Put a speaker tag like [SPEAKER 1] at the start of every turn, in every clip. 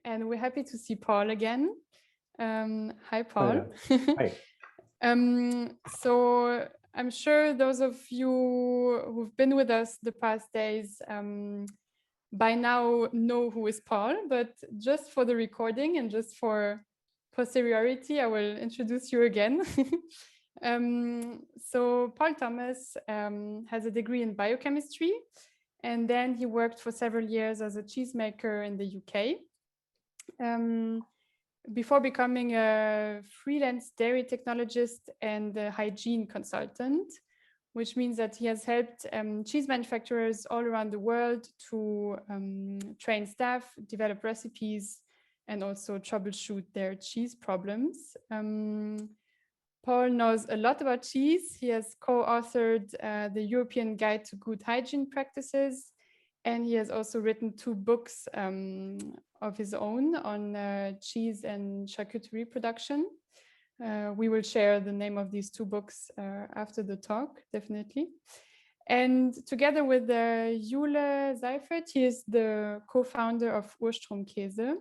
[SPEAKER 1] And we're happy to see Paul again. Hi, Paul.
[SPEAKER 2] Hi.
[SPEAKER 1] So I'm sure those of you who've been with us the past days by now know who is Paul, but just for the recording and just for posterity, I will introduce you again. So Paul Thomas has a degree in biochemistry, and then he worked for several years as a cheesemaker in the UK. Before becoming a freelance dairy technologist and a hygiene consultant, which means that he has helped cheese manufacturers all around the world to train staff, develop recipes, and also troubleshoot their cheese problems. Paul knows a lot about cheese. He has co-authored the European Guide to Good Hygiene Practices, and he has also written 2 books of his own on cheese and charcuterie production. We will share the name of these 2 books after the talk, definitely. And together with Jule Seifert, he is the co-founder of Urstromkäse,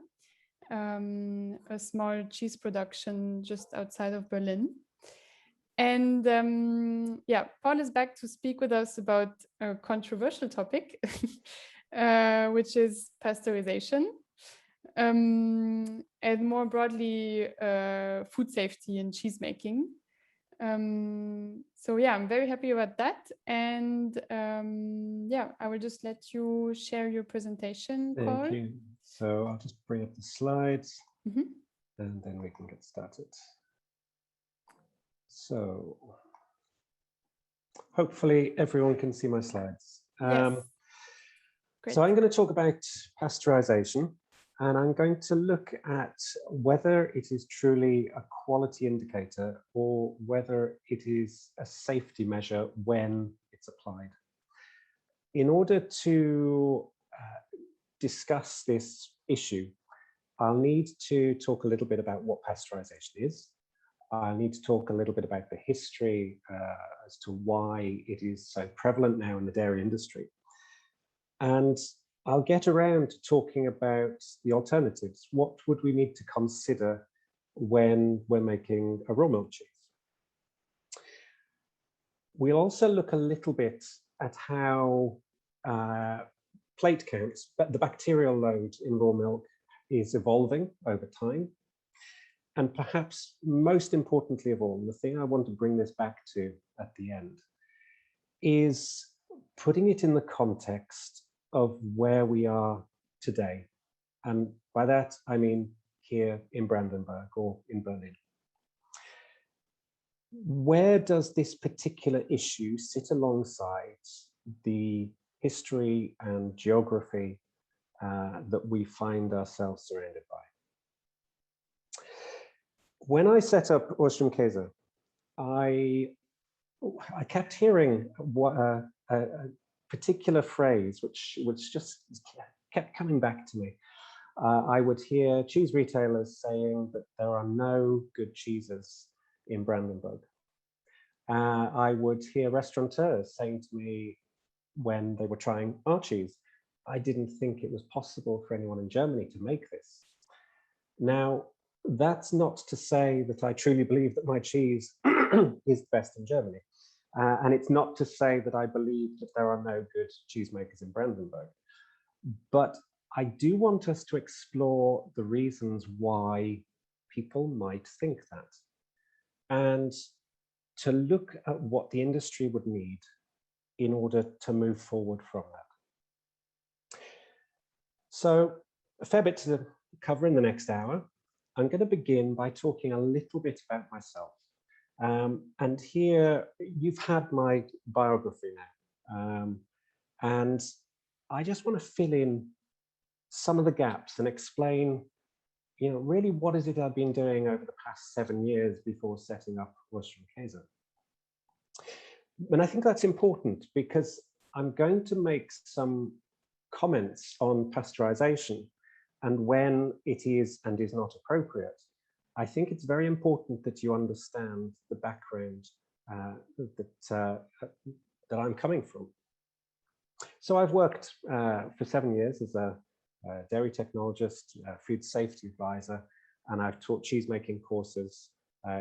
[SPEAKER 1] a small cheese production just outside of Berlin. And yeah, Paul is back to speak with us about a controversial topic, which is pasteurization, and more broadly, food safety in cheese making. So yeah, I'm very happy about that. And yeah, I will just let you share your presentation, Paul.
[SPEAKER 2] Thank you. So I'll just bring up the slides and then we can get started. So hopefully everyone can see my slides.
[SPEAKER 1] Yes. Great.
[SPEAKER 2] So I'm going to talk about pasteurization, and I'm going to look at whether it is truly a quality indicator or whether it is a safety measure when it's applied. In order to discuss this issue, I'll need to talk a little bit about what pasteurization is. I need to talk a little bit about the history as to why it is so prevalent now in the dairy industry. And I'll get around to talking about the alternatives. What would we need to consider when we're making a raw milk cheese? We'll also look a little bit at how plate counts, but the bacterial load in raw milk is evolving over time. And perhaps most importantly of all, the thing I want to bring this back to at the end is putting it in the context of where we are today. And by that, I mean here in Brandenburg or in Berlin. Where does this particular issue sit alongside the history and geography that we find ourselves surrounded by? When I set up Urstromkäse, I kept hearing a particular phrase which just kept coming back to me. I would hear cheese retailers saying that there are no good cheeses in Brandenburg. I would hear restaurateurs saying to me when they were trying our cheese, I didn't think it was possible for anyone in Germany to make this. Now, that's not to say that I truly believe that my cheese is best in Germany. And it's not to say that I believe that there are no good cheesemakers in Brandenburg. But I do want us to explore the reasons why people might think that, and to look at what the industry would need in order to move forward from that. So a fair bit to cover in the next hour. I'm going to begin by talking a little bit about myself. And here you've had my biography now. And I just want to fill in some of the gaps and explain, really what is it I've been doing over the past 7 years before setting up Urstromkäse. And I think that's important because I'm going to make some comments on pasteurization and when it is and is not appropriate. I think it's very important that you understand the background that I'm coming from. So I've worked for 7 years as a dairy technologist, food safety advisor, and I've taught cheesemaking courses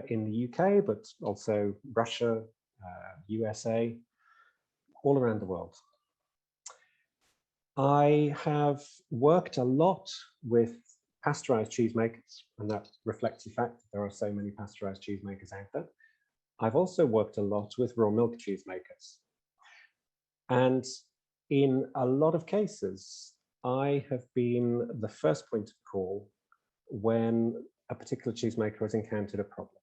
[SPEAKER 2] in the UK, but also Russia, USA, all around the world. I have worked a lot with pasteurized cheesemakers, and that reflects the fact that there are so many pasteurized cheesemakers out there. I've also worked a lot with raw milk cheesemakers. And in a lot of cases, I have been the first point of call when a particular cheesemaker has encountered a problem.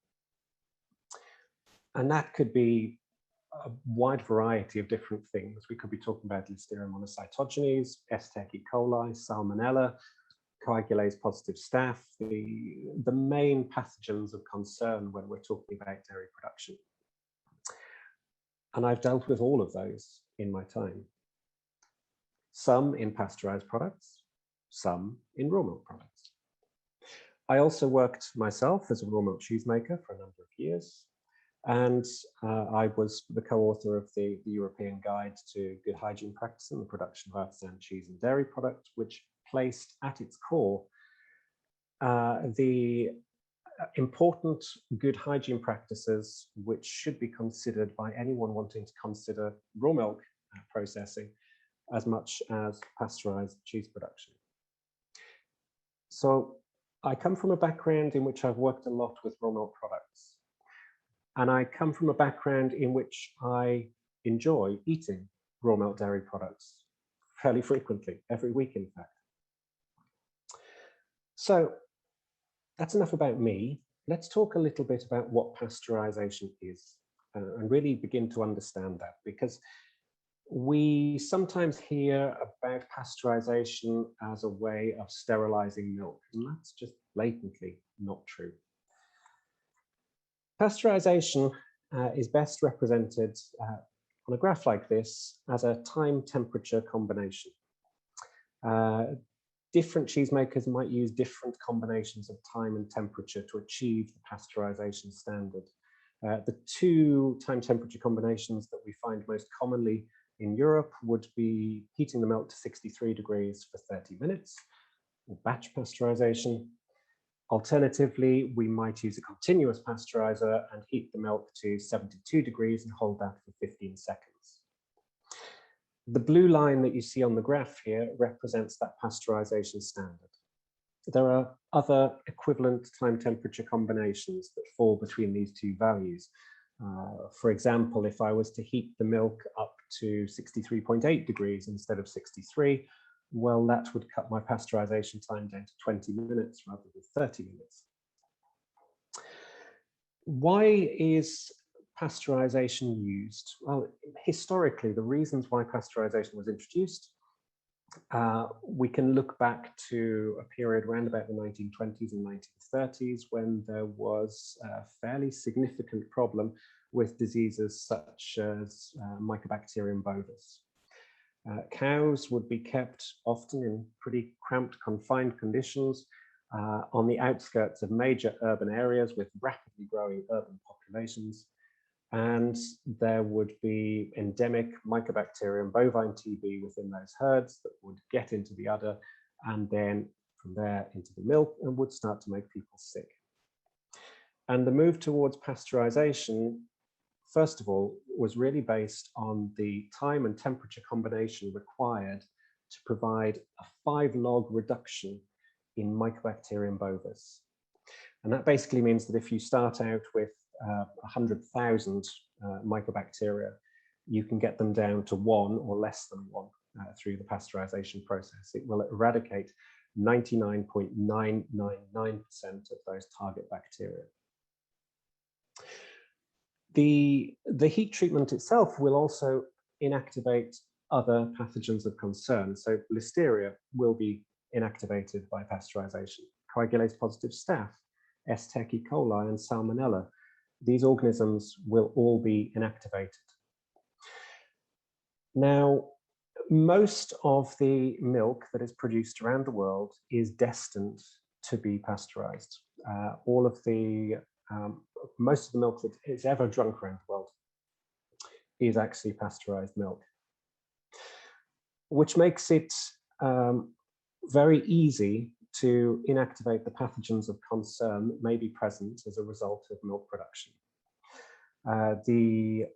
[SPEAKER 2] And that could be a wide variety of different things. We could be talking about Listeria monocytogenes, E. coli, Salmonella, coagulase positive staph, the main pathogens of concern when we're talking about dairy production. And I've dealt with all of those in my time. Some in pasteurized products, some in raw milk products. I also worked myself as a raw milk cheesemaker for a number of years. And I was the co-author of the European Guide to Good Hygiene Practice in the Production of Artisan Cheese and Dairy Products, which placed at its core the important good hygiene practices which should be considered by anyone wanting to consider raw milk processing as much as pasteurized cheese production. So I come from a background in which I've worked a lot with raw milk products. And I come from a background in which I enjoy eating raw milk dairy products fairly frequently, every week in fact. So that's enough about me. Let's talk a little bit about what pasteurization is and really begin to understand that, because we sometimes hear about pasteurization as a way of sterilizing milk, and that's just blatantly not true. Pasteurization is best represented on a graph like this as a time-temperature combination. Different cheesemakers might use different combinations of time and temperature to achieve the pasteurization standard. The two time-temperature combinations that we find most commonly in Europe would be heating the milk to 63 degrees for 30 minutes, or batch pasteurization. Alternatively, we might use a continuous pasteurizer and heat the milk to 72 degrees and hold that for 15 seconds. The blue line that you see on the graph here represents that pasteurization standard. There are other equivalent time-temperature combinations that fall between these two values. For example, if I was to heat the milk up to 63.8 degrees instead of 63, well, that would cut my pasteurization time down to 20 minutes rather than 30 minutes. Why is pasteurization used? Well, historically, the reasons why pasteurization was introduced, we can look back to a period around about the 1920s and 1930s when there was a fairly significant problem with diseases such as Mycobacterium bovis. Cows would be kept often in pretty cramped, confined conditions on the outskirts of major urban areas with rapidly growing urban populations. And there would be endemic Mycobacterium bovine TB within those herds that would get into the udder and then from there into the milk and would start to make people sick. And the move towards pasteurization, first of all, was really based on the time and temperature combination required to provide a 5-log reduction in Mycobacterium bovis. And that basically means that if you start out with 100,000 mycobacteria, you can get them down to 1 or less than 1 through the pasteurization process. It will eradicate 99.999% of those target bacteria. The heat treatment itself will also inactivate other pathogens of concern. So Listeria will be inactivated by pasteurization. Coagulase positive staph, E. coli, and Salmonella. These organisms will all be inactivated. Now, most of the milk that is produced around the world is destined to be pasteurized. Most of the milk that is ever drunk around the world is actually pasteurized milk, which makes it very easy to inactivate the pathogens of concern that may be present as a result of milk production. The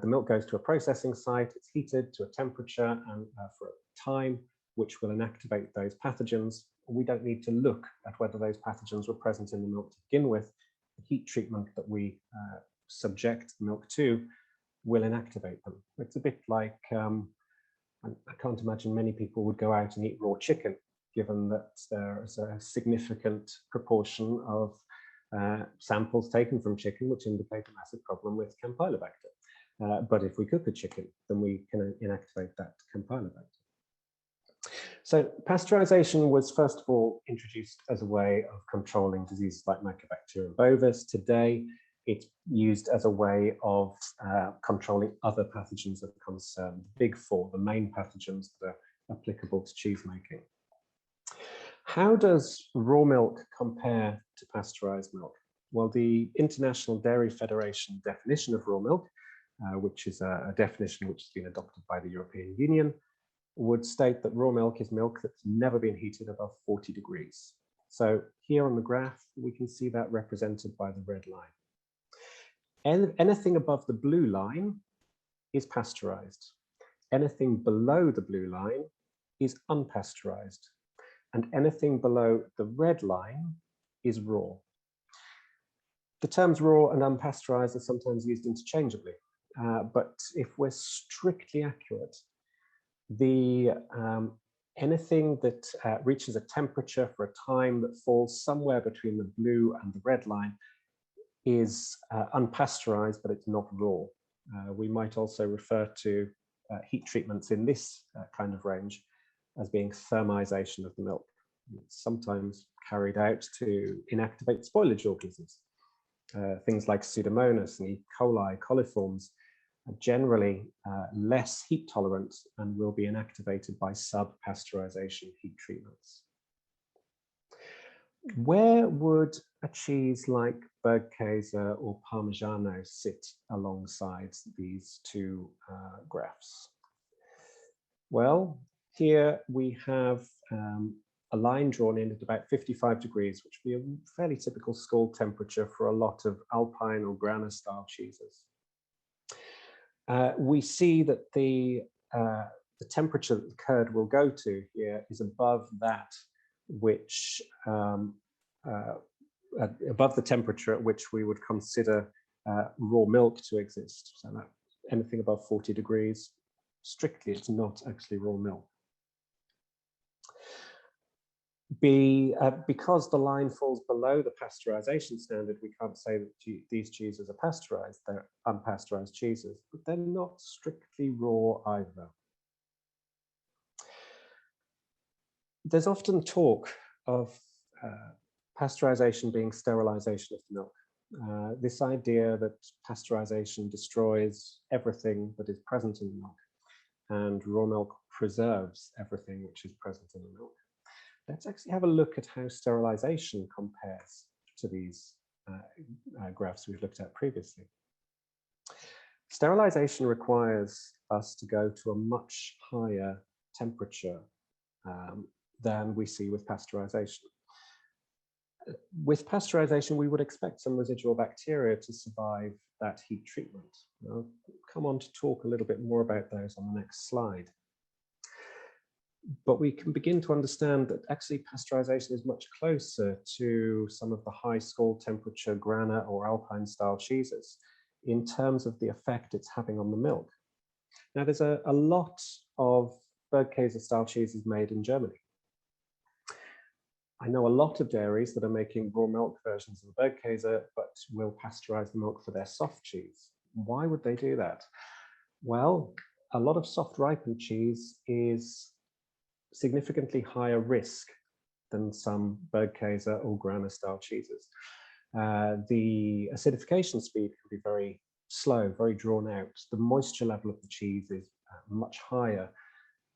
[SPEAKER 2] milk goes to a processing site, it's heated to a temperature and for a time, which will inactivate those pathogens. We don't need to look at whether those pathogens were present in the milk to begin with. The heat treatment that we subject the milk to will inactivate them. It's a bit like, I can't imagine many people would go out and eat raw chicken, given that there is a significant proportion of samples taken from chicken which indicate a massive problem with Campylobacter. But if we cook a chicken, then we can inactivate that Campylobacter. So pasteurization was first of all introduced as a way of controlling diseases like Mycobacterium bovis. Today, it's used as a way of controlling other pathogens of concern, the big four, the main pathogens that are applicable to cheese making. How does raw milk compare to pasteurized milk? Well, the International Dairy Federation definition of raw milk, which is a definition which has been adopted by the European Union, would state that raw milk is milk that's never been heated above 40 degrees. So here on the graph, we can see that represented by the red line. Anything above the blue line is pasteurized. Anything below the blue line is unpasteurized. And anything below the red line is raw. The terms raw and unpasteurized are sometimes used interchangeably, but if we're strictly accurate, anything that reaches a temperature for a time that falls somewhere between the blue and the red line is unpasteurized, but it's not raw. We might also refer to heat treatments in this kind of range as being thermization of the milk. It's sometimes carried out to inactivate spoilage organisms. Things like Pseudomonas and E. coli, coliforms, are generally less heat tolerant and will be inactivated by sub-pasteurization heat treatments. Where would a cheese like Bergkäse or Parmigiano sit alongside these two graphs? Well, here we have a line drawn in at about 55 degrees, which would be a fairly typical scald temperature for a lot of Alpine or Grana style cheeses. We see that the temperature that the curd will go to here is above that which, above the temperature at which we would consider raw milk to exist. So that anything above 40 degrees, strictly, it's not actually raw milk. Because the line falls below the pasteurization standard, we can't say that these cheeses are pasteurized. They're unpasteurized cheeses, but they're not strictly raw either. There's often talk of pasteurization being sterilization of the milk. This idea that pasteurization destroys everything that is present in the milk and raw milk preserves everything which is present in the milk. Let's actually have a look at how sterilization compares to these graphs we've looked at previously. Sterilization requires us to go to a much higher temperature than we see with pasteurization. With pasteurization, we would expect some residual bacteria to survive that heat treatment. I'll come on to talk a little bit more about those on the next slide. But we can begin to understand that actually pasteurization is much closer to some of the high scald temperature Grana or Alpine style cheeses in terms of the effect it's having on the milk. Now there's a lot of Bergkäse style cheeses made in Germany. I know a lot of dairies that are making raw milk versions of the Bergkäse, but will pasteurize the milk for their soft cheese. Why would they do that? Well, a lot of soft ripened cheese is significantly higher risk than some Bergkäse or Grana style cheeses. The acidification speed can be very slow, very drawn out. The moisture level of the cheese is much higher.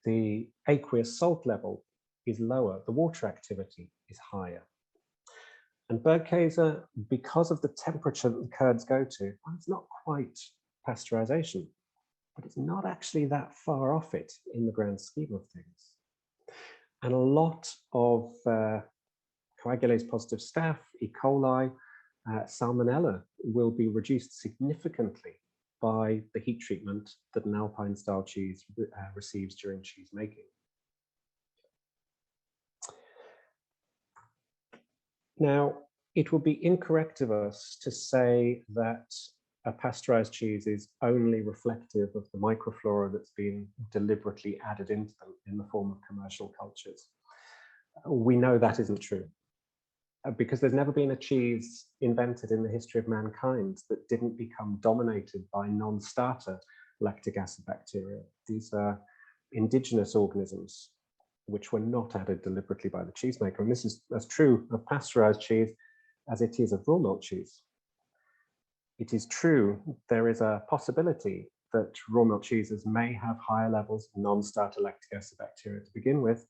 [SPEAKER 2] The aqueous salt level is lower. The water activity is higher. And Bergkäse, because of the temperature that the curds go to, well, it's not quite pasteurization, but it's not actually that far off it in the grand scheme of things. And a lot of coagulase positive staph, E. coli, salmonella will be reduced significantly by the heat treatment that an Alpine style cheese receives during cheese making. Now, it would be incorrect of us to say that a pasteurized cheese is only reflective of the microflora that's been deliberately added into them in the form of commercial cultures. We know that isn't true, because there's never been a cheese invented in the history of mankind that didn't become dominated by non-starter lactic acid bacteria. These are indigenous organisms which were not added deliberately by the cheesemaker. And this is as true of pasteurized cheese as it is of raw milk cheese. It is true there is a possibility that raw milk cheeses may have higher levels of non-starter lactic acid bacteria to begin with,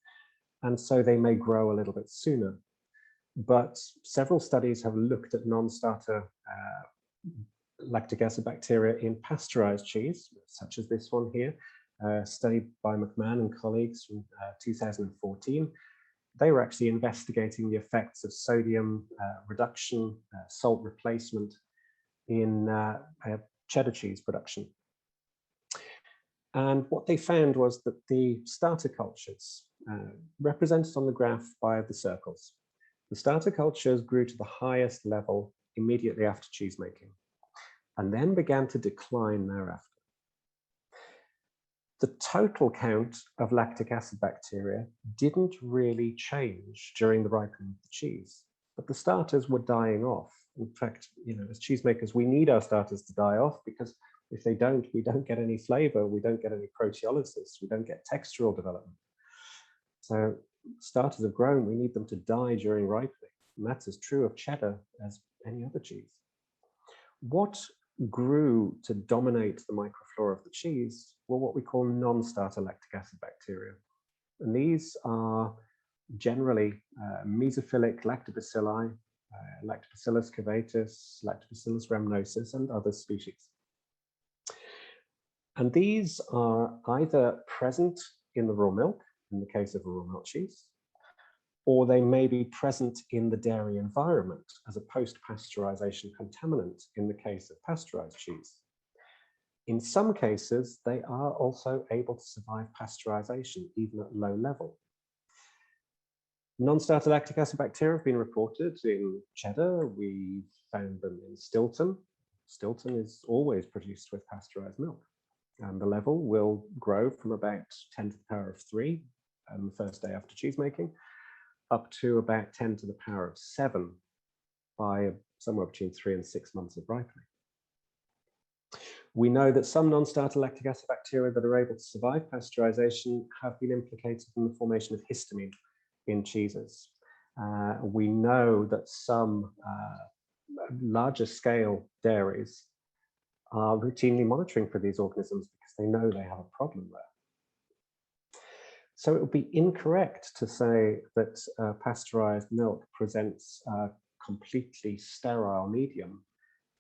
[SPEAKER 2] and so they may grow a little bit sooner. But several studies have looked at non-starter lactic acid bacteria in pasteurized cheese, such as this one here, studied by McMahon and colleagues from 2014. They were actually investigating the effects of sodium reduction, salt replacement in cheddar cheese production. And what they found was that the starter cultures, represented on the graph by the circles, the starter cultures grew to the highest level immediately after cheese making, and then began to decline thereafter. The total count of lactic acid bacteria didn't really change during the ripening of the cheese, but the starters were dying off. In fact, as cheesemakers, we need our starters to die off, because if they don't, we don't get any flavor, we don't get any proteolysis, we don't get textural development. So starters have grown, we need them to die during ripening. And that's as true of cheddar as any other cheese. What grew to dominate the microflora of the cheese were what we call non-starter lactic acid bacteria. And these are generally mesophilic lactobacilli, Lactobacillus curvatus, Lactobacillus rhamnosus, and other species. And these are either present in the raw milk, in the case of a raw milk cheese, or they may be present in the dairy environment as a post-pasteurization contaminant in the case of pasteurized cheese. In some cases, they are also able to survive pasteurization, even at low level. Non-starter lactic acid bacteria have been reported in cheddar. We found them in Stilton. Stilton is always produced with pasteurized milk, and the level will grow from about 10 to the power of 3 on the first day after cheese making, up to about 10 to the power of 7 by somewhere between 3 and 6 months of ripening. We know that some non-starter lactic acid bacteria that are able to survive pasteurization have been implicated in the formation of histamine in cheeses. We know that some larger scale dairies are routinely monitoring for these organisms because they know they have a problem there. So it would be incorrect to say that pasteurized milk presents a completely sterile medium,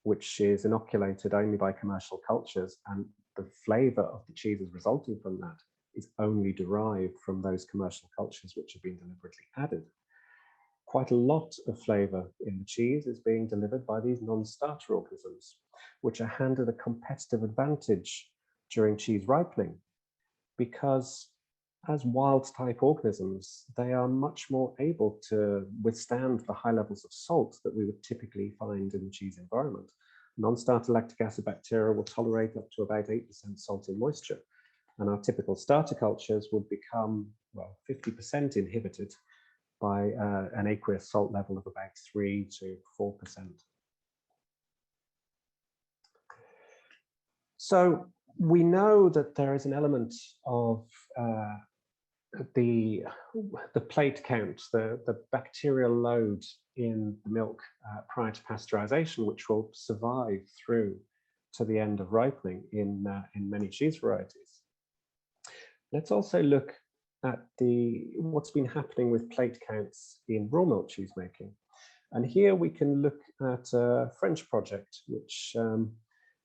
[SPEAKER 2] which is inoculated only by commercial cultures, and the flavor of the cheeses resulting from that is only derived from those commercial cultures which have been deliberately added. Quite a lot of flavor in the cheese is being delivered by these non-starter organisms, which are handed a competitive advantage during cheese ripening, because as wild-type organisms, they are much more able to withstand the high levels of salt that we would typically find in the cheese environment. Non-starter lactic acid bacteria will tolerate up to about 8% salt in moisture, and our typical starter cultures would become, well, 50% inhibited by an aqueous salt level of about 3 to 4%. So we know that there is an element of the plate count, the bacterial load in the milk prior to pasteurization, which will survive through to the end of ripening in many cheese varieties. Let's also look at what's been happening with plate counts in raw milk cheese making. And here we can look at a French project which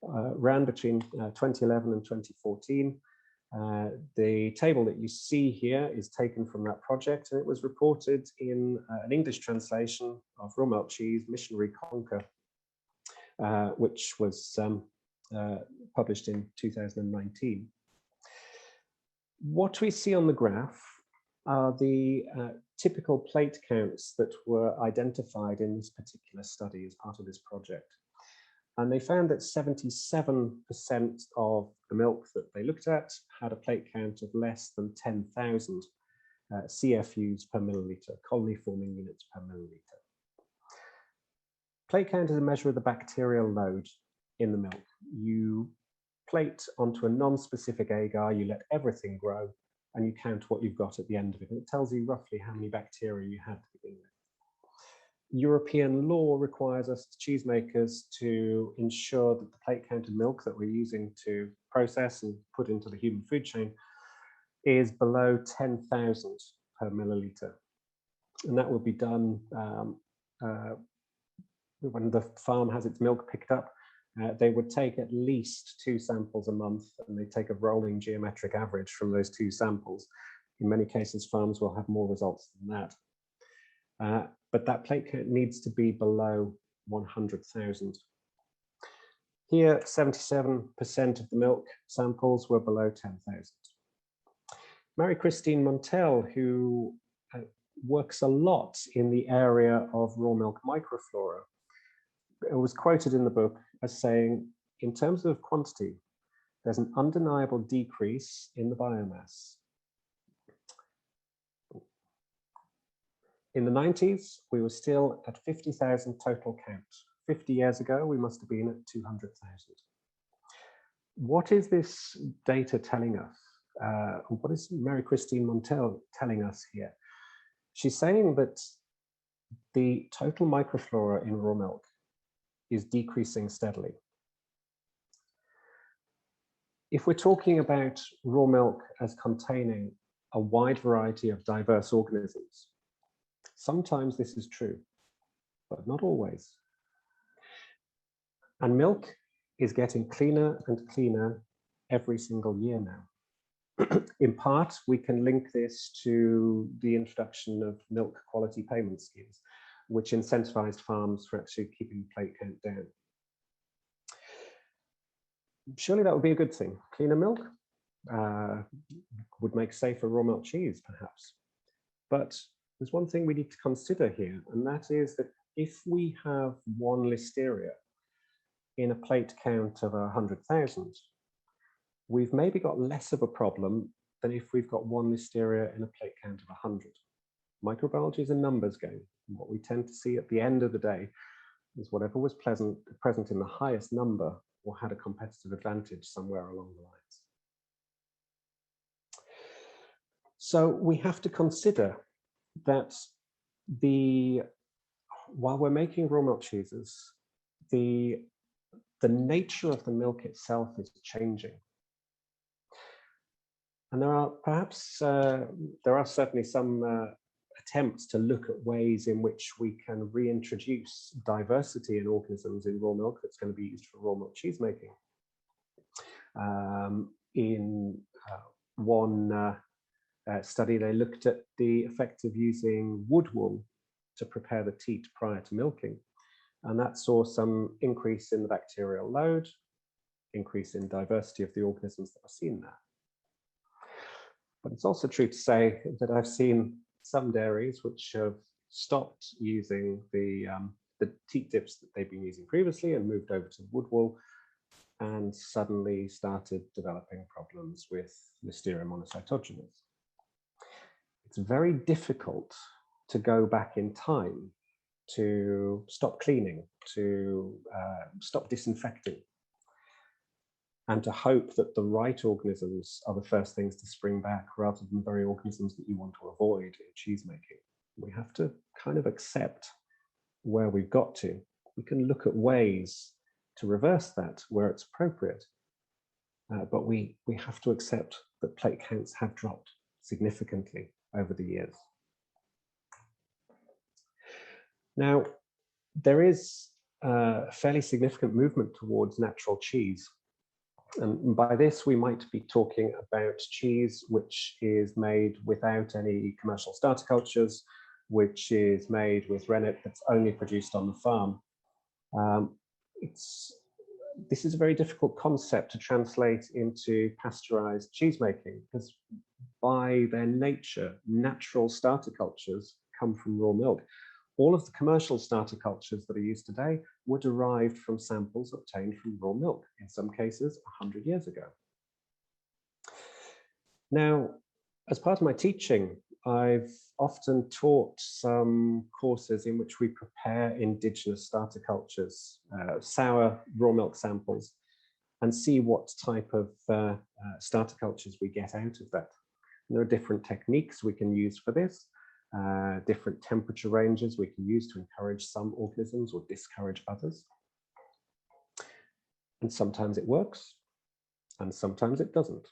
[SPEAKER 2] ran between 2011 and 2014. The table that you see here is taken from that project, and it was reported in an English translation of Raw Milk Cheese, Missionary Conquer, which was published in 2019. What we see on the graph are the typical plate counts that were identified in this particular study as part of this project. And they found that 77% of the milk that they looked at had a plate count of less than 10,000 CFUs per milliliter, colony forming units per milliliter. Plate count is a measure of the bacterial load in the milk. You plate onto a non-specific agar, you let everything grow, and you count what you've got at the end of it. And it tells you roughly how many bacteria you had to begin with. European law requires us as cheesemakers to ensure that the plate counted milk that we're using to process and put into the human food chain is below 10,000 per milliliter. And that will be done when the farm has its milk picked up. They would take at least 2 samples a month, and they take a rolling geometric average from those 2 samples. In many cases, farms will have more results than that. But that plate count needs to be below 100,000. Here, 77% of the milk samples were below 10,000. Marie-Christine Montel, who works a lot in the area of raw milk microflora, was quoted in the book as saying, in terms of quantity, there's an undeniable decrease in the biomass. In the 90s, we were still at 50,000 total count. 50 years ago, we must have been at 200,000. What is this data telling us? What is Marie-Christine Montel telling us here? She's saying that the total microflora in raw milk is decreasing steadily. If we're talking about raw milk as containing a wide variety of diverse organisms, sometimes this is true, but not always. And milk is getting cleaner and cleaner every single year now. In part, we can link this to the introduction of milk quality payment schemes, which incentivized farms for actually keeping the plate count down. Surely that would be a good thing. Cleaner milk would make safer raw milk cheese, perhaps. But there's one thing we need to consider here, and that is that if we have 1 listeria in a plate count of 100,000, we've maybe got less of a problem than if we've got 1 listeria in a plate count of 100. Microbiology is a numbers game. And what we tend to see at the end of the day is whatever was present in the highest number or had a competitive advantage somewhere along the lines. So we have to consider that while we're making raw milk cheeses, the nature of the milk itself is changing. And there are certainly some attempts to look at ways in which we can reintroduce diversity in organisms in raw milk that's going to be used for raw milk cheese making. In one study, they looked at the effect of using wood wool to prepare the teat prior to milking. And that saw some increase in the bacterial load, increase in diversity of the organisms that were seen there. But it's also true to say that I've seen some dairies which have stopped using the teat dips that they've been using previously and moved over to wood wool, and suddenly started developing problems with Listeria monocytogenes. It's very difficult to go back in time to stop cleaning, to stop disinfecting, and to hope that the right organisms are the first things to spring back rather than the very organisms that you want to avoid in cheese making. We have to kind of accept where we've got to. We can look at ways to reverse that where it's appropriate, but we have to accept that plate counts have dropped significantly over the years. Now, there is a fairly significant movement towards natural cheese. And by this, we might be talking about cheese which is made without any commercial starter cultures, which is made with rennet that's only produced on the farm. This is a very difficult concept to translate into pasteurized cheese making, because by their nature, natural starter cultures come from raw milk. All of the commercial starter cultures that are used today were derived from samples obtained from raw milk, in some cases 100 years ago. Now, as part of my teaching, I've often taught some courses in which we prepare indigenous starter cultures, sour raw milk samples, and see what type of starter cultures we get out of that. And there are different techniques we can use for this. Different temperature ranges we can use to encourage some organisms or discourage others. And sometimes it works, and sometimes it doesn't.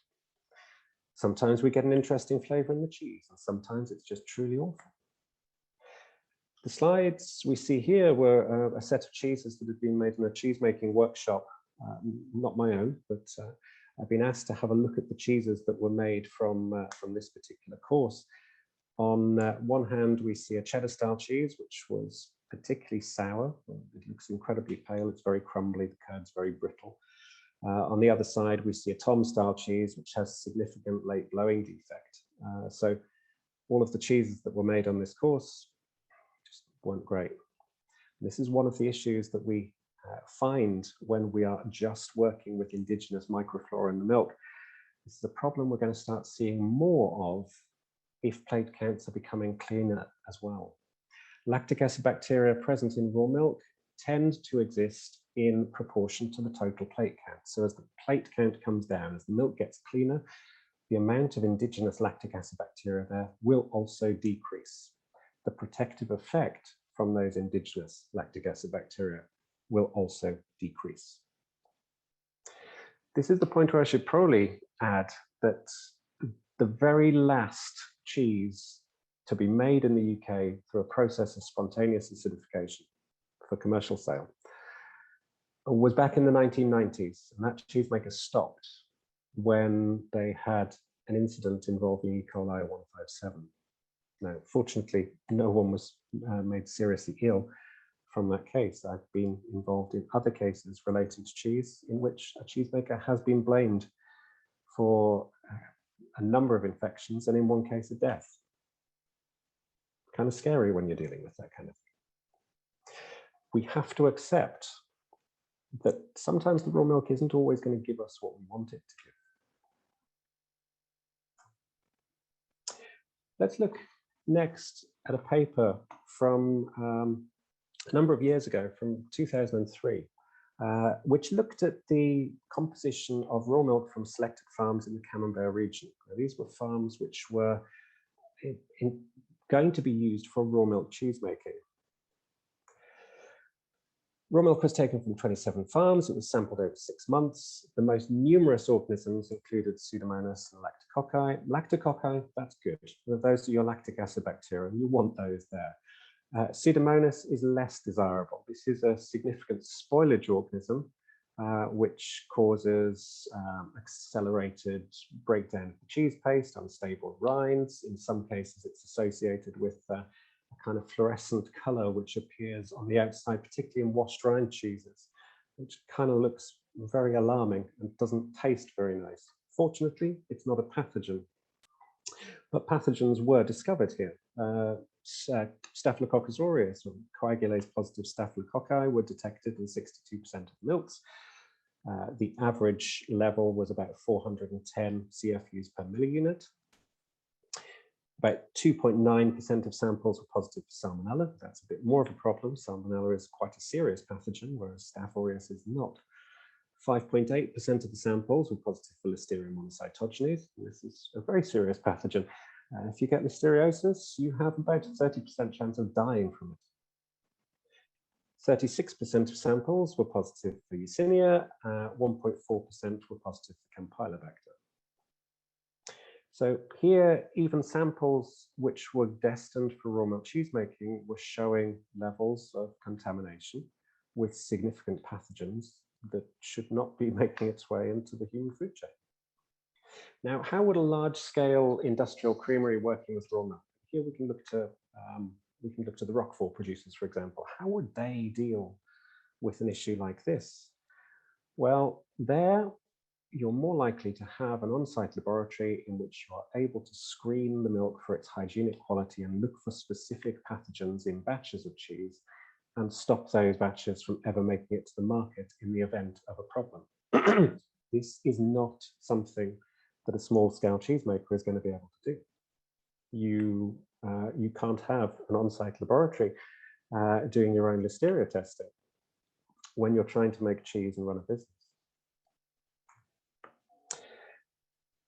[SPEAKER 2] Sometimes we get an interesting flavor in the cheese, and sometimes it's just truly awful. The slides we see here were a set of cheeses that had been made in a cheese-making workshop, not my own, but I've been asked to have a look at the cheeses that were made from this particular course. On one hand, we see a cheddar-style cheese, which was particularly sour. It looks incredibly pale. It's very crumbly. The curd's very brittle. On the other side, we see a Tom-style cheese, which has significant late blowing defect. So all of the cheeses that were made on this course just weren't great. This is one of the issues that we find when we are just working with indigenous microflora in the milk. This is a problem we're going to start seeing more of if plate counts are becoming cleaner as well. Lactic acid bacteria present in raw milk tend to exist in proportion to the total plate count. So as the plate count comes down, as the milk gets cleaner, the amount of indigenous lactic acid bacteria there will also decrease. The protective effect from those indigenous lactic acid bacteria will also decrease. This is the point where I should probably add that the very last cheese to be made in the UK through a process of spontaneous acidification for commercial sale was back in the 1990s, and that cheesemaker stopped when they had an incident involving E. coli 157. Now, fortunately, no one was made seriously ill from that case. I've been involved in other cases relating to cheese in which a cheesemaker has been blamed for a number of infections, and in one case, a death. Kind of scary when you're dealing with that kind of thing. We have to accept that sometimes the raw milk isn't always going to give us what we want it to give. Let's look next at a paper from a number of years ago, from 2003, which looked at the composition of raw milk from selected farms in the Camembert region. Now, these were farms which were going to be used for raw milk cheese making. Raw milk was taken from 27 farms. It was sampled over 6 months. The most numerous organisms included Pseudomonas and Lactococci. Lactococci, that's good. Those are your lactic acid bacteria. You want those there. Pseudomonas is less desirable. This is a significant spoilage organism, which causes accelerated breakdown of the cheese paste, unstable rinds. In some cases, it's associated with a kind of fluorescent color which appears on the outside, particularly in washed rind cheeses, which kind of looks very alarming and doesn't taste very nice. Fortunately, it's not a pathogen, but pathogens were discovered here. Staphylococcus aureus, or coagulase positive staphylococci, were detected in 62% of milks. The average level was about 410 CFUs per milliunit. About 2.9% of samples were positive for Salmonella. That's a bit more of a problem. Salmonella is quite a serious pathogen, whereas Staph aureus is not. 5.8% of the samples were positive for Listeria monocytogenes. This is a very serious pathogen. If you get listeriosis, you have about a 30% chance of dying from it. 36% of samples were positive for Yersinia, 1.4% were positive for Campylobacter. So here, even samples which were destined for raw milk cheese making were showing levels of contamination with significant pathogens that should not be making its way into the human food chain. Now, how would a large-scale industrial creamery working with raw milk? Here we can look to the Roquefort producers, for example. How would they deal with an issue like this? Well, there you're more likely to have an on-site laboratory in which you are able to screen the milk for its hygienic quality and look for specific pathogens in batches of cheese and stop those batches from ever making it to the market in the event of a problem. This is not something that a small-scale cheesemaker is going to be able to do. You can't have an on-site laboratory doing your own listeria testing when you're trying to make cheese and run a business.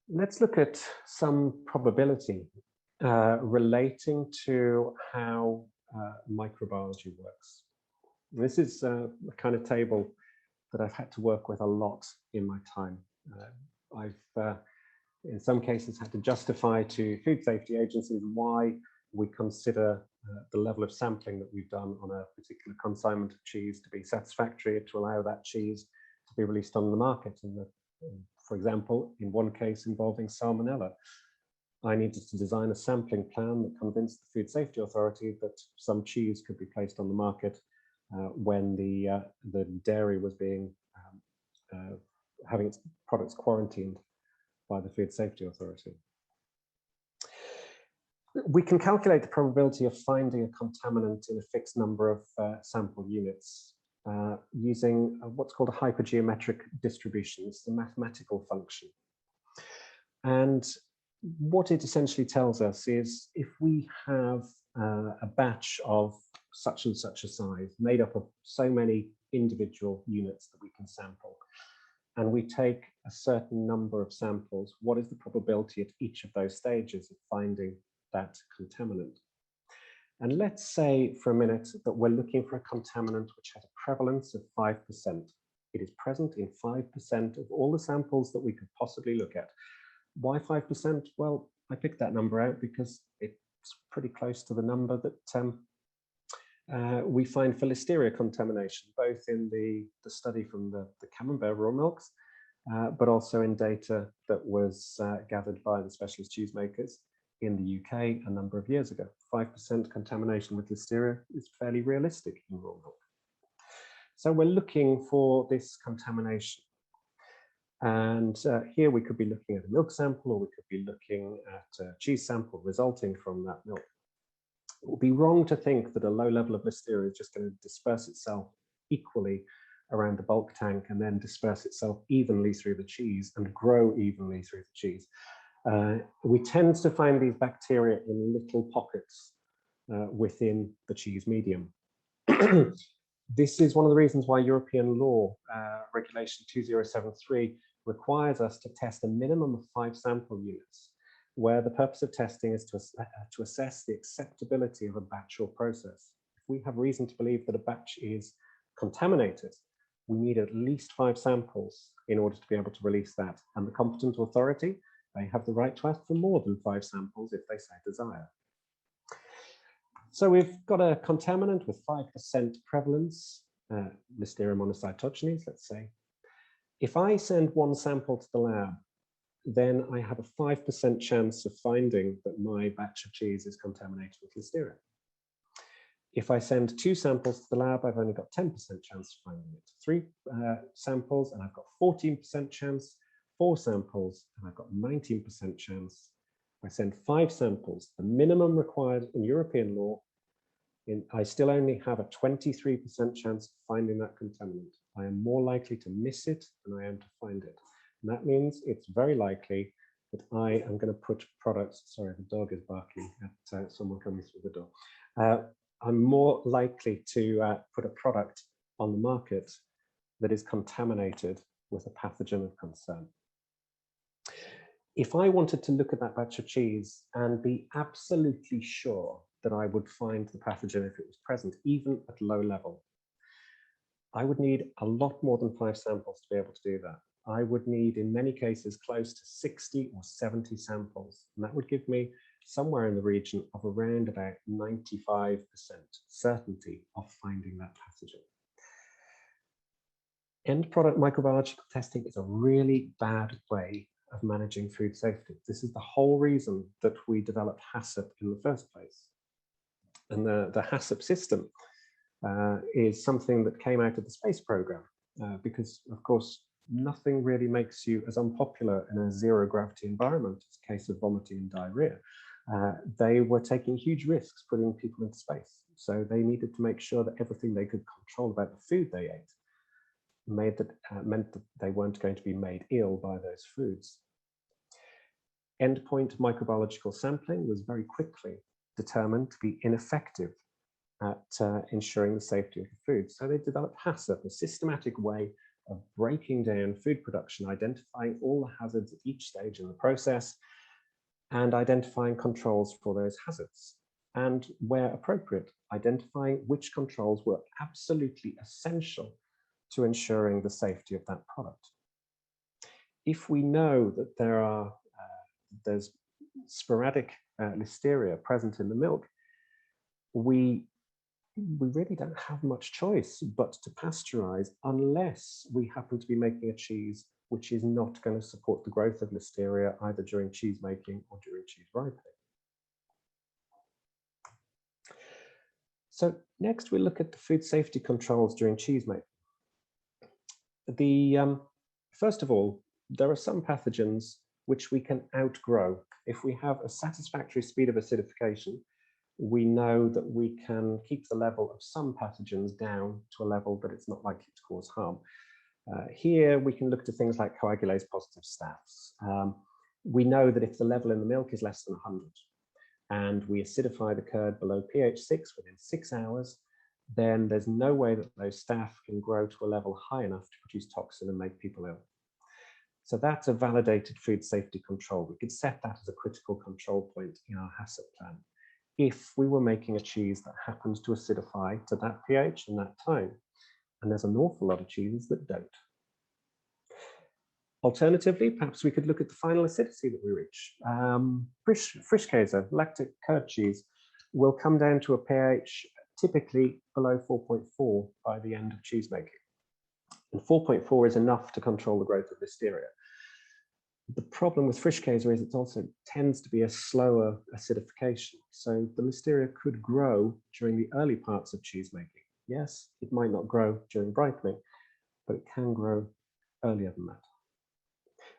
[SPEAKER 2] Let's look at some probability relating to how microbiology works. This is a kind of table that I've had to work with a lot in my time. I've, in some cases, had to justify to food safety agencies why we consider the level of sampling that we've done on a particular consignment of cheese to be satisfactory to allow that cheese to be released on the market. For example, in one case involving salmonella, I needed to design a sampling plan that convinced the Food Safety Authority that some cheese could be placed on the market when the dairy was being having its products quarantined by the Food Safety Authority. We can calculate the probability of finding a contaminant in a fixed number of sample units using what's called a hypergeometric distribution. It's a mathematical function. And what it essentially tells us is if we have a batch of such and such a size made up of so many individual units that we can sample, and we take a certain number of samples, what is the probability at each of those stages of finding that contaminant? And let's say for a minute that we're looking for a contaminant which has a prevalence of 5%. It is present in 5% of all the samples that we could possibly look at. Why 5%? Well, I picked that number out because it's pretty close to the number that we find for listeria contamination, both in the study from the Camembert raw milks, but also in data that was gathered by the specialist cheesemakers in the UK a number of years ago. 5% contamination with listeria is fairly realistic in raw milk. So we're looking for this contamination. And here we could be looking at a milk sample, or we could be looking at a cheese sample resulting from that milk. It would be wrong to think that a low level of listeria is just going to disperse itself equally around the bulk tank and then disperse itself evenly through the cheese and grow evenly through the cheese. We tend to find these bacteria in little pockets within the cheese medium. This is one of the reasons why European law, Regulation 2073, requires us to test a minimum of 5 sample units, where the purpose of testing is to assess the acceptability of a batch or process. If we have reason to believe that a batch is contaminated, we need at least 5 samples in order to be able to release that. And the competent authority, they have the right to ask for more than 5 samples if they so desire. So we've got a contaminant with 5% prevalence, Listeria monocytogenes, let's say. If I send 1 sample to the lab, then I have a 5% chance of finding that my batch of cheese is contaminated with listeria. If I send 2 samples to the lab, I've only got 10% chance of finding it. 3 samples, and I've got 14% chance. 4 samples, and I've got 19% chance. If I send 5 samples, the minimum required in European law, I still only have a 23% chance of finding that contaminant. I am more likely to miss it than I am to find it. And that means it's very likely that I am going to put products, sorry, the dog is barking at someone coming through the door. I'm more likely to put a product on the market that is contaminated with a pathogen of concern. If I wanted to look at that batch of cheese and be absolutely sure that I would find the pathogen if it was present, even at low level, I would need a lot more than 5 samples to be able to do that. I would need, in many cases, close to 60 or 70 samples. And that would give me somewhere in the region of around about 95% certainty of finding that pathogen. End product microbiological testing is a really bad way of managing food safety. This is the whole reason that we developed HACCP in the first place. And the HACCP system is something that came out of the space program because, of course, nothing really makes you as unpopular in a zero gravity environment as a case of vomiting and diarrhea. They were taking huge risks putting people into space. So they needed to make sure that everything they could control about the food they ate meant that they weren't going to be made ill by those foods. Endpoint microbiological sampling was very quickly determined to be ineffective at ensuring the safety of the food. So they developed HACCP, a systematic way of breaking down food production, identifying all the hazards at each stage in the process, and identifying controls for those hazards. And where appropriate, identifying which controls were absolutely essential to ensuring the safety of that product. If we know that there's sporadic listeria present in the milk, we really don't have much choice but to pasteurize unless we happen to be making a cheese which is not going to support the growth of listeria either during cheese making or during cheese ripening. So next we look at the food safety controls during cheese making. First of all, there are some pathogens which we can outgrow. If we have a satisfactory speed of acidification, we know that we can keep the level of some pathogens down to a level that it's not likely to cause harm. Here we can look to things like coagulase positive staph. We know that if the level in the milk is less than 100 and we acidify the curd below pH 6 within 6 hours, then there's no way that those staph can grow to a level high enough to produce toxin and make people ill. So that's a validated food safety control. We could set that as a critical control point in our HACCP plan if we were making a cheese that happens to acidify to that pH and that time. And there's an awful lot of cheeses that don't. Alternatively, perhaps we could look at the final acidity that we reach. Frischkäse, lactic curd cheese, will come down to a pH typically below 4.4 by the end of cheese making. And 4.4 is enough to control the growth of listeria. The problem with Frischkäse is it also tends to be a slower acidification. So the listeria could grow during the early parts of cheese making. Yes, it might not grow during ripening, but it can grow earlier than that.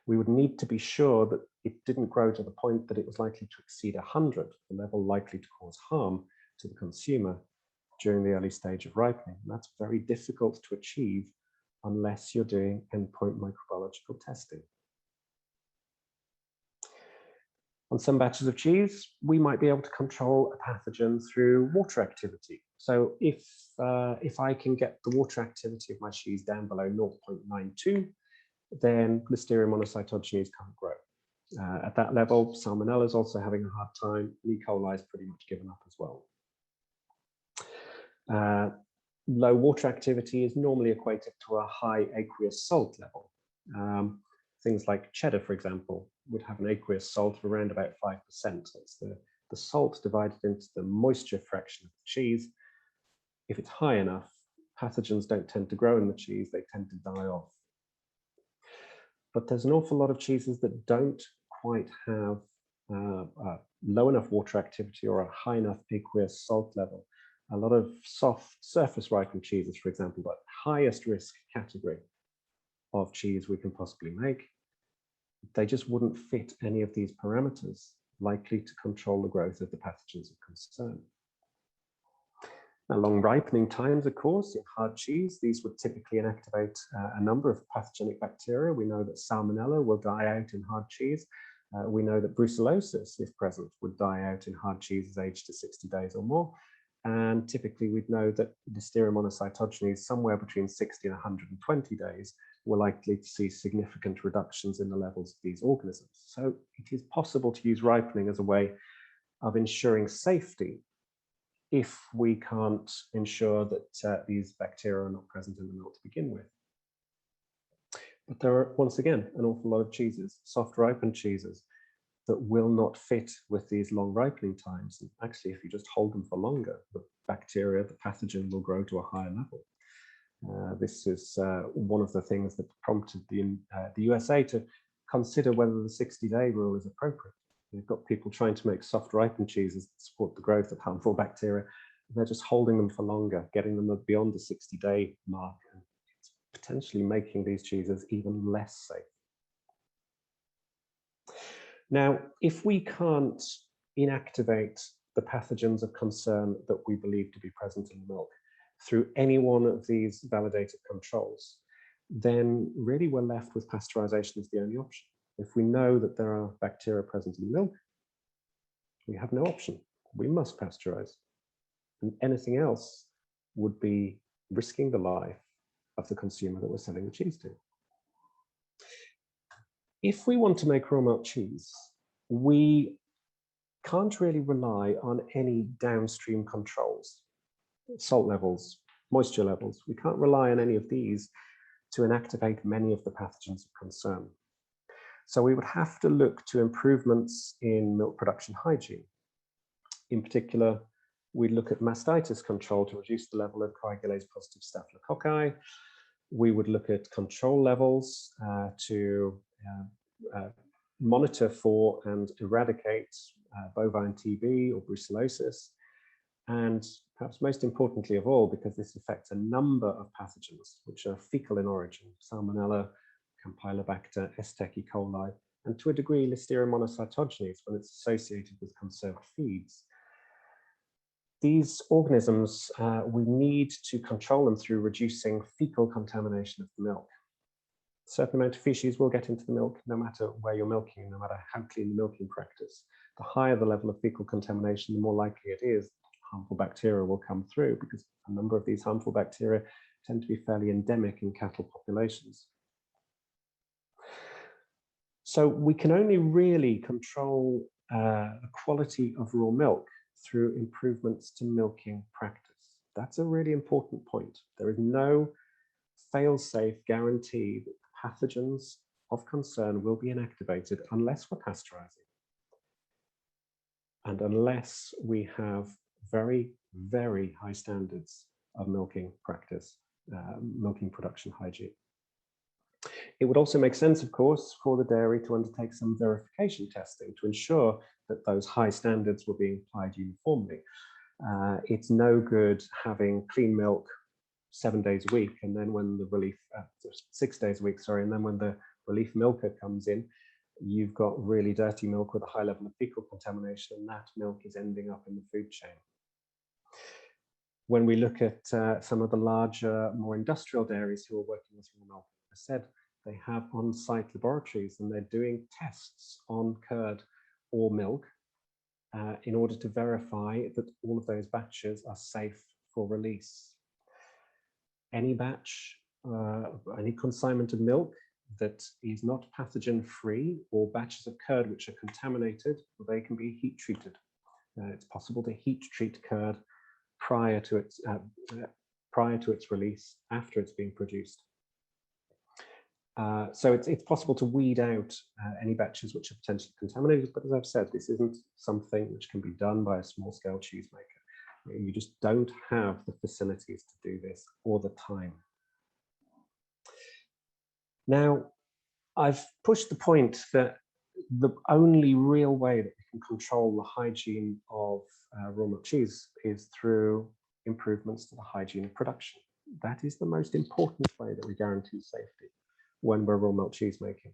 [SPEAKER 2] We would need to be sure that it didn't grow to the point that it was likely to exceed 100, the level likely to cause harm to the consumer during the early stage of ripening. And that's very difficult to achieve unless you're doing endpoint microbiological testing. On some batches of cheese, we might be able to control a pathogen through water activity. So if I can get the water activity of my cheese down below 0.92, then Listeria monocytogenes can't grow. At that level, Salmonella is also having a hard time. And E. coli is pretty much given up as well. Low water activity is normally equated to a high aqueous salt level. Things like cheddar, for example, would have an aqueous salt of around about 5%. It's the salt divided into the moisture fraction of the cheese. If it's high enough, pathogens don't tend to grow in the cheese, they tend to die off. But there's an awful lot of cheeses that don't quite have low enough water activity or a high enough aqueous salt level. A lot of soft surface ripened cheeses, for example, the highest risk category of cheese we can possibly make, they just wouldn't fit any of these parameters likely to control the growth of the pathogens of concern. Now, long ripening times, of course, in hard cheese, these would typically inactivate a number of pathogenic bacteria. We know that Salmonella will die out in hard cheese. We know that brucellosis, if present, would die out in hard cheeses aged to 60 days or more. And typically we'd know that Listeria monocytogenes somewhere between 60 and 120 days were likely to see significant reductions in the levels of these organisms. So it is possible to use ripening as a way of ensuring safety if we can't ensure that these bacteria are not present in the milk to begin with. But there are, once again, an awful lot of cheeses, soft ripened cheeses, that will not fit with these long ripening times. And actually, if you just hold them for longer, the bacteria, the pathogen will grow to a higher level. This is one of the things that prompted the USA to consider whether the 60-day rule is appropriate. You've got people trying to make soft ripened cheeses that support the growth of harmful bacteria. They're just holding them for longer, getting them beyond the 60-day mark, and it's potentially making these cheeses even less safe. Now, if we can't inactivate the pathogens of concern that we believe to be present in milk through any one of these validated controls, then really we're left with pasteurization as the only option. If we know that there are bacteria present in milk, we have no option. We must pasteurize. And anything else would be risking the life of the consumer that we're selling the cheese to. If we want to make raw milk cheese, we can't really rely on any downstream controls, salt levels, moisture levels. We can't rely on any of these to inactivate many of the pathogens of concern. So we would have to look to improvements in milk production hygiene. In particular, we'd look at mastitis control to reduce the level of coagulase-positive staphylococci. We would look at control levels to monitor for and eradicate bovine TB or brucellosis. And perhaps most importantly of all, because this affects a number of pathogens which are fecal in origin, Salmonella, Campylobacter, Escherichia coli, and to a degree Listeria monocytogenes when it's associated with conserved feeds. These organisms, we need to control them through reducing fecal contamination of the milk. A certain amount of feces will get into the milk no matter where you're milking, no matter how clean the milking practice. The higher the level of fecal contamination, the more likely it is harmful bacteria will come through, because a number of these harmful bacteria tend to be fairly endemic in cattle populations. So we can only really control the quality of raw milk through improvements to milking practice. That's a really important point. There is no fail-safe guarantee that the pathogens of concern will be inactivated unless we're pasteurizing and unless we have very, very high standards of milking practice, milking production hygiene. It would also make sense, of course, for the dairy to undertake some verification testing to ensure that those high standards were being applied uniformly. It's no good having clean milk 7 days a week, and then when the relief, 6 days a week, sorry, and then when the relief milker comes in, you've got really dirty milk with a high level of fecal contamination, and that milk is ending up in the food chain. When we look at some of the larger, more industrial dairies who are working with raw milk, as I said, they have on-site laboratories and they're doing tests on curd or milk in order to verify that all of those batches are safe for release. Any batch, any consignment of milk that is not pathogen-free, or batches of curd which are contaminated, they can be heat treated. It's possible to heat treat curd prior to its release, after it's being produced. So it's possible to weed out any batches which are potentially contaminated, but as I've said, this isn't something which can be done by a small-scale cheesemaker. You just don't have the facilities to do this or the time. Now, I've pushed the point that the only real way that we can control the hygiene of raw milk cheese is through improvements to the hygiene of production. That is the most important way that we guarantee safety when we're raw milk cheese making.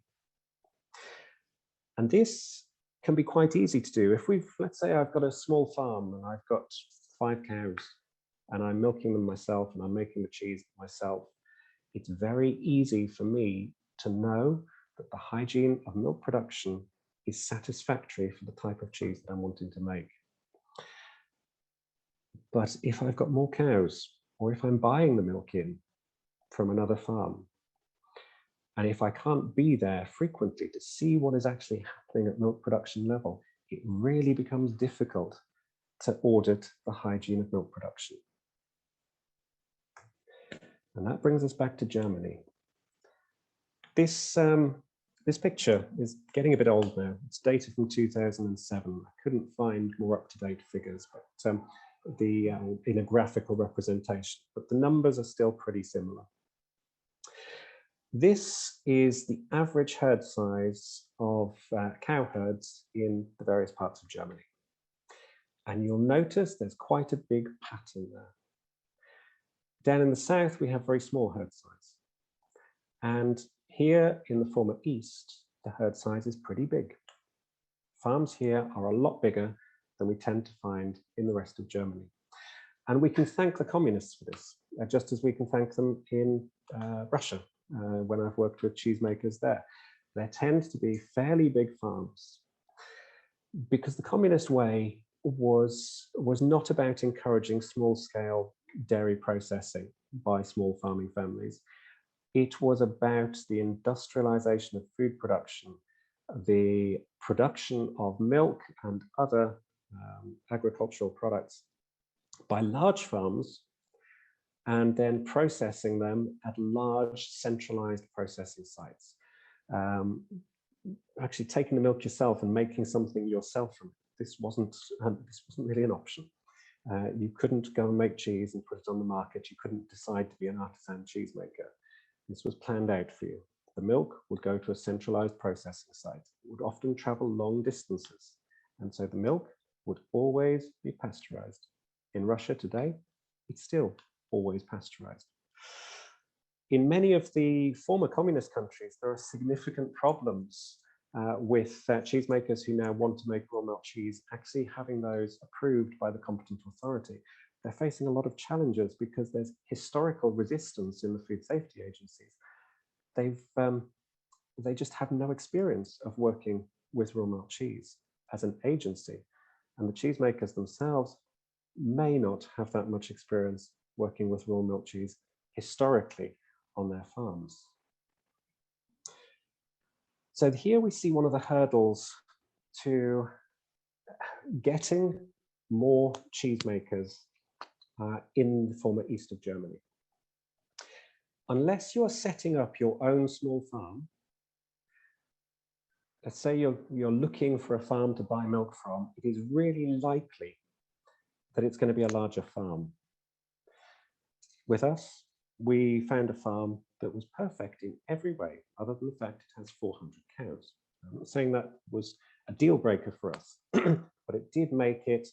[SPEAKER 2] And this can be quite easy to do. If let's say I've got a small farm and I've got 5 cows and I'm milking them myself and I'm making the cheese myself, it's very easy for me to know that the hygiene of milk production is satisfactory for the type of cheese that I'm wanting to make. But if I've got more cows, or if I'm buying the milk in from another farm, and if I can't be there frequently to see what is actually happening at milk production level, it really becomes difficult to audit the hygiene of milk production. And that brings us back to Germany. This picture is getting a bit old now. It's dated from 2007. I couldn't find more up-to-date figures, but in a graphical representation, but the numbers are still pretty similar. This is the average herd size of cow herds in the various parts of Germany. And you'll notice there's quite a big pattern there. Down in the south, we have very small herd size. And here in the former East, the herd size is pretty big. Farms here are a lot bigger than we tend to find in the rest of Germany. And we can thank the communists for this, just as we can thank them in Russia, when I've worked with cheesemakers there. There tend to be fairly big farms because the communist way was not about encouraging small-scale dairy processing by small farming families. It was about the industrialization of food production, the production of milk and other agricultural products by large farms, and then processing them at large centralized processing sites. Actually taking the milk yourself and making something yourself from it. This wasn't really an option. You couldn't go and make cheese and put it on the market. You couldn't decide to be an artisan cheesemaker. This was planned out for you. The milk would go to a centralized processing site. It would often travel long distances. And so the milk would always be pasteurized. In Russia today, it's still always pasteurized. In many of the former communist countries, there are significant problems with cheesemakers who now want to make raw milk cheese actually having those approved by the competent authority. They're facing a lot of challenges because there's historical resistance in the food safety agencies. They just have no experience of working with raw milk cheese as an agency. And the cheesemakers themselves may not have that much experience working with raw milk cheese historically on their farms. So here we see one of the hurdles to getting more cheesemakers in the former east of Germany. Unless you're setting up your own small farm, let's say you're looking for a farm to buy milk from, it is really likely that it's going to be a larger farm. With us, we found a farm that was perfect in every way, other than the fact it has 400 cows. I'm not saying that was a deal breaker for us, but it did make it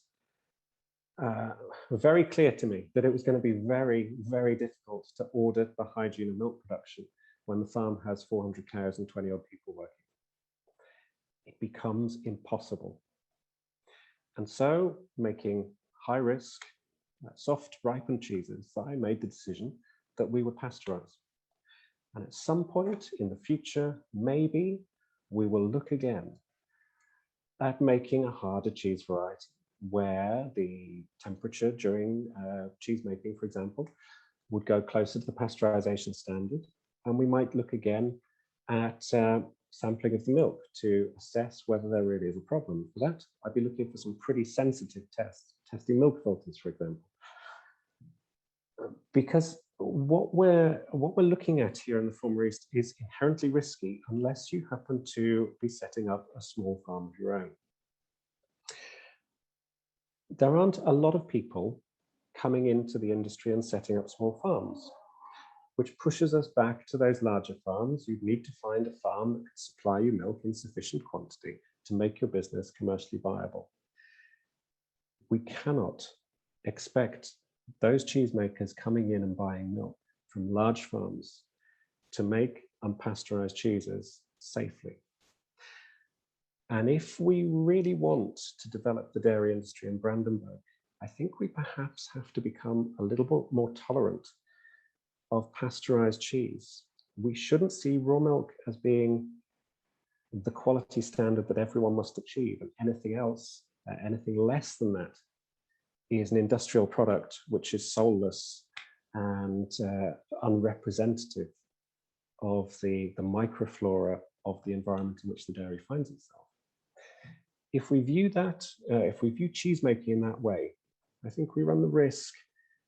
[SPEAKER 2] very clear to me that it was going to be very, very difficult to audit the hygiene of milk production when the farm has 400 cows and 20 odd people working. It becomes impossible. And so, making high risk, soft ripened cheeses, I made the decision that we would pasteurize. And at some point in the future, maybe we will look again at making a harder cheese variety where the temperature during cheese making, for example, would go closer to the pasteurization standard. And we might look again at sampling of the milk to assess whether there really is a problem. For that, I'd be looking for some pretty sensitive tests, testing milk filters, for example. Because what we're looking at here in the former East is inherently risky unless you happen to be setting up a small farm of your own. There aren't a lot of people coming into the industry and setting up small farms, which pushes us back to those larger farms. You need to find a farm that can supply you milk in sufficient quantity to make your business commercially viable. We cannot expect those cheesemakers coming in and buying milk from large farms to make unpasteurized cheeses safely. And if we really want to develop the dairy industry in Brandenburg, I think we perhaps have to become a little bit more tolerant of pasteurized cheese. We shouldn't see raw milk as being the quality standard that everyone must achieve, and anything else, anything less than that, is an industrial product which is soulless and unrepresentative of the microflora of the environment in which the dairy finds itself. If we view that, if we view cheesemaking in that way, I think we run the risk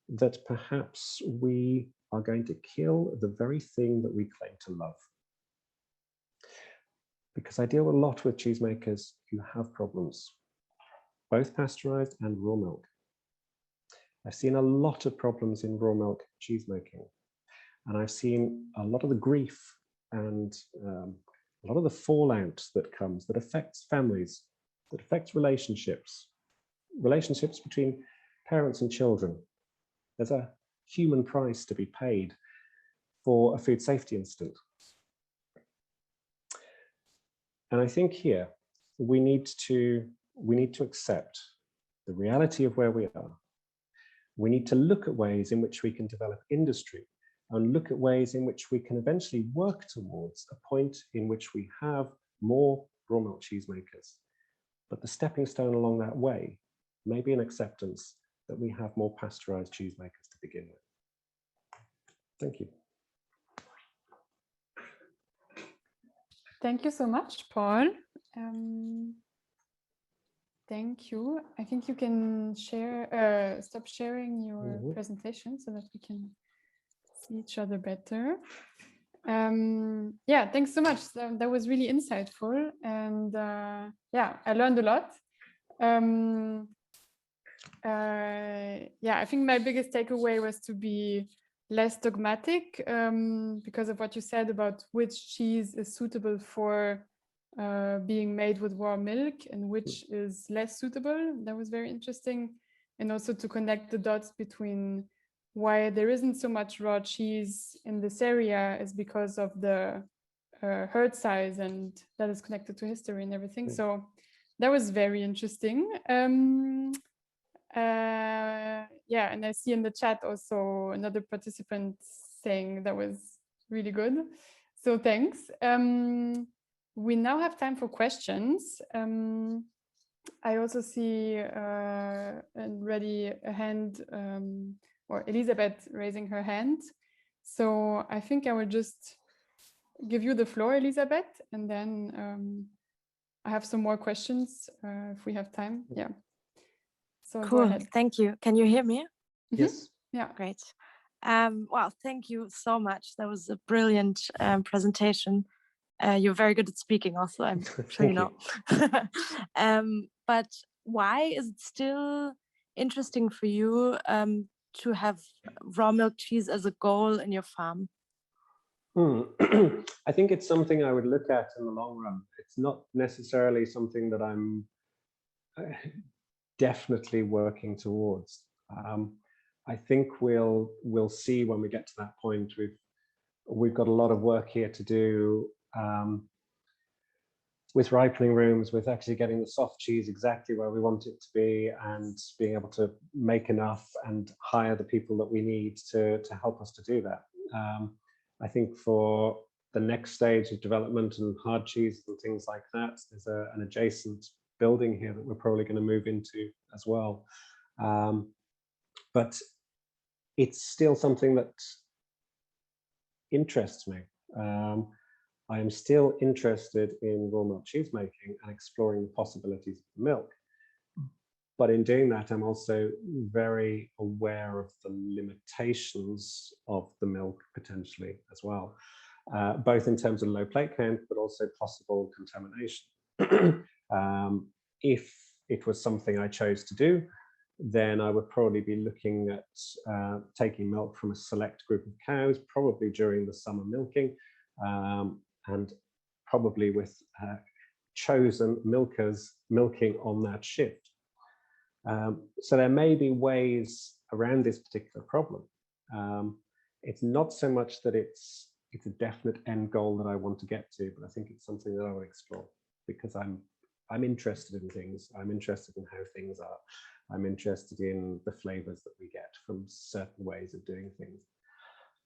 [SPEAKER 2] that perhaps we are going to kill the very thing that we claim to love. Because I deal a lot with cheesemakers who have problems, both pasteurized and raw milk. I've seen a lot of problems in raw milk cheese making, and I've seen a lot of the grief and a lot of the fallout that comes, that affects families, that affects relationships between parents and children. There's a human price to be paid for a food safety incident. And I think here we need to accept the reality of where we are. We need to look at ways in which we can develop industry and look at ways in which we can eventually work towards a point in which we have more raw milk cheesemakers. But the stepping stone along that way may be an acceptance that we have more pasteurized cheesemakers to begin with. Thank you.
[SPEAKER 1] Thank you so much, Paul. Thank you. I think you can share, stop sharing your presentation so that we can see each other better. Yeah, thanks so much. That was really insightful, and yeah, I learned a lot. Yeah, I think my biggest takeaway was to be less dogmatic because of what you said about which cheese is suitable for being made with raw milk and which is less suitable. That was very interesting. And also to connect the dots between why there isn't so much raw cheese in this area is because of the herd size, and that is connected to history and everything. So that was very interesting. Yeah, and I see in the chat also another participant saying that was really good. So thanks. We now have time for questions. I also see already a hand, or Elizabeth raising her hand. So I think I will just give you the floor, Elizabeth, and then I have some more questions if we have time. Yeah. So
[SPEAKER 3] cool.
[SPEAKER 1] Go ahead.
[SPEAKER 3] Thank you. Can you hear me?
[SPEAKER 2] Yes.
[SPEAKER 1] Yeah.
[SPEAKER 3] Great. Well, thank you so much. That was a brilliant presentation. You're very good at speaking also, I'm sure you know. But why is it still interesting for you to have raw milk cheese as a goal in your farm?
[SPEAKER 2] I think it's something I would look at in the long run. It's not necessarily something that I'm definitely working towards. I think we'll see when we get to that point. We've got a lot of work here to do with ripening rooms, with actually getting the soft cheese exactly where we want it to be, and being able to make enough and hire the people that we need to help us to do that. I think for the next stage of development and hard cheese and things like that, there's an adjacent building here that we're probably going to move into as well. But it's still something that interests me. I am still interested in raw milk cheese making and exploring the possibilities of the milk. But in doing that, I'm also very aware of the limitations of the milk potentially as well, both in terms of low plate count, but also possible contamination. If it was something I chose to do, then I would probably be looking at taking milk from a select group of cows, probably during the summer milking, and probably with chosen milkers milking on that shift. So there may be ways around this particular problem. It's not so much that it's a definite end goal that I want to get to, but I think it's something that I will explore because I'm interested in things. I'm interested in how things are. I'm interested in the flavors that we get from certain ways of doing things.